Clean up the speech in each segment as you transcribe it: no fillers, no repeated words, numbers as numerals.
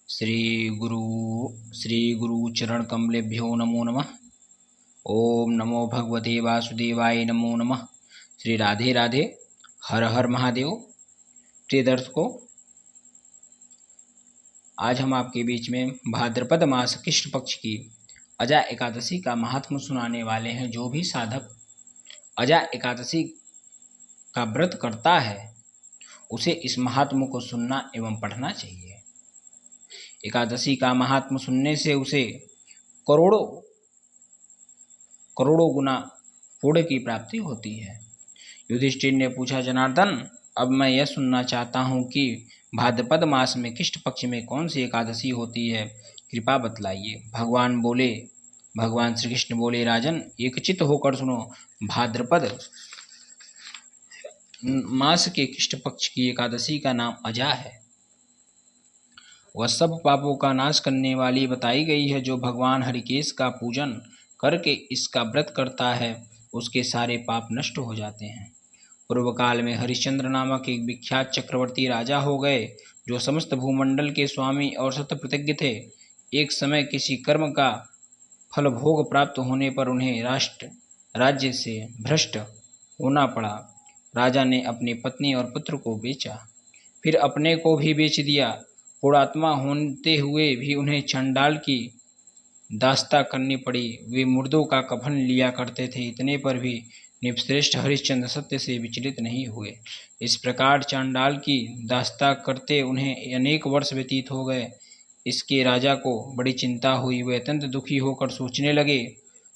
श्री गुरु चरण कमलेभ्यो नमो नमः। ओम नमो भगवते वासुदेवाय नमो नमः। श्री राधे राधे, हर हर महादेव। प्रिय दर्शकों, आज हम आपके बीच में भाद्रपद मास कृष्ण पक्ष की अजा एकादशी का महात्म सुनाने वाले हैं। जो भी साधक अजा एकादशी का व्रत करता है उसे इस महात्म को सुनना एवं पढ़ना चाहिए। एकादशी का महात्म सुनने से उसे करोड़ों करोड़ों गुना पुण्य की प्राप्ति होती है। युधिष्ठिर ने पूछा, जनार्दन, अब मैं यह सुनना चाहता हूँ कि भाद्रपद मास में कृष्ण पक्ष में कौन सी एकादशी होती है, कृपा बतलाइए। भगवान श्री कृष्ण बोले, राजन, एकचित्त होकर सुनो। भाद्रपद मास के कृष्ण पक्ष की एकादशी का नाम अजा है। वह सब पापों का नाश करने वाली बताई गई है। जो भगवान हरिकेश का पूजन करके इसका व्रत करता है उसके सारे पाप नष्ट हो जाते हैं। पूर्व काल में हरिश्चंद्र नामक एक विख्यात चक्रवर्ती राजा हो गए, जो समस्त भूमंडल के स्वामी और सत्यप्रतिज्ञ थे। एक समय किसी कर्म का फल भोग प्राप्त होने पर उन्हें राज्य से भ्रष्ट होना पड़ा। राजा ने अपनी पत्नी और पुत्र को बेचा, फिर अपने को भी बेच दिया। पुणात्मा होते हुए भी उन्हें चंडाल की दास्ता करनी पड़ी। वे मुर्दों का कफन लिया करते थे। इतने पर भी निपश्रेष्ठ हरिश्चंद्र सत्य से विचलित नहीं हुए। इस प्रकार चांडाल की दास्ता करते उन्हें अनेक वर्ष व्यतीत हो गए। इसके राजा को बड़ी चिंता हुई। वे अत्यंत दुखी होकर सोचने लगे,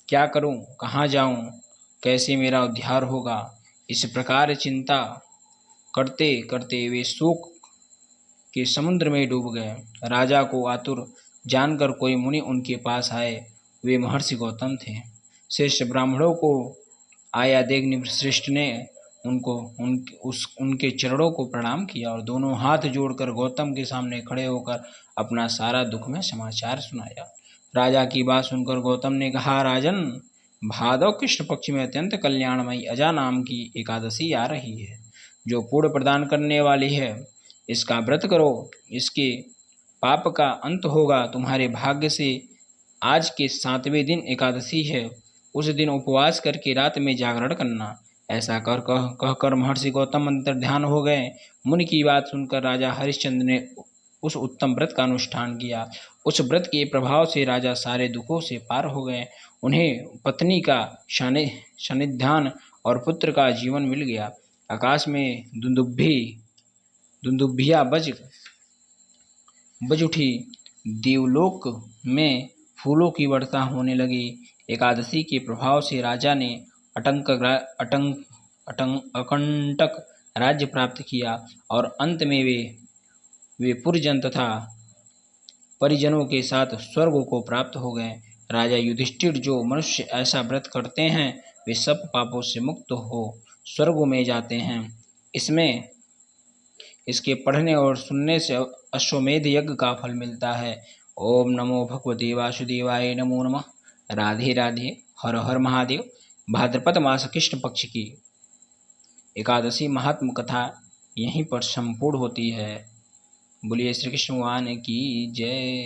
क्या करूं, कहाँ जाऊं, कैसे मेरा उद्धार होगा। इस प्रकार चिंता करते करते वे शोक के समुद्र में डूब गए। राजा को आतुर जानकर कोई मुनि उनके पास आए। वे महर्षि गौतम थे। श्रेष्ठ ब्राह्मणों को आया देख नृपश्रेष्ठ ने उनके चरणों को प्रणाम किया और दोनों हाथ जोड़कर गौतम के सामने खड़े होकर अपना सारा दुखमय समाचार सुनाया। राजा की बात सुनकर गौतम ने कहा, राजन, भादव कृष्ण पक्ष में अत्यंत कल्याणमयी अजा नाम की एकादशी आ रही है, जो पुण्य प्रदान करने वाली है। इसका व्रत करो, इसके पाप का अंत होगा। तुम्हारे भाग्य से आज के 7वें दिन एकादशी है। उस दिन उपवास करके रात में जागरण करना। ऐसा कहकर महर्षि गौतम अंतर्ध्यान हो गए। मुनि की बात सुनकर राजा हरिश्चंद्र ने उस उत्तम व्रत का अनुष्ठान किया। उस व्रत के प्रभाव से राजा सारे दुखों से पार हो गए। उन्हें पत्नी का सानिध्यान और पुत्र का जीवन मिल गया। आकाश में दुंदुभिया बज उठी। देवलोक में फूलों की वर्षा होने लगी। एकादशी के प्रभाव से राजा ने अकंटक राज्य प्राप्त किया और अंत में वे पुरजन तथा परिजनों के साथ स्वर्ग को प्राप्त हो गए। राजा युधिष्ठिर, जो मनुष्य ऐसा व्रत करते हैं वे सब पापों से मुक्त हो स्वर्ग में जाते हैं। इसके पढ़ने और सुनने से अश्वमेध यज्ञ का फल मिलता है। ओम नमो भगवते वासुदेवाय नमो नमः। राधे राधे, हर हर महादेव। भाद्रपद मास कृष्ण पक्ष की एकादशी महात्म कथा यहीं पर संपूर्ण होती है। बोलिए श्री कृष्ण भगवान की जय।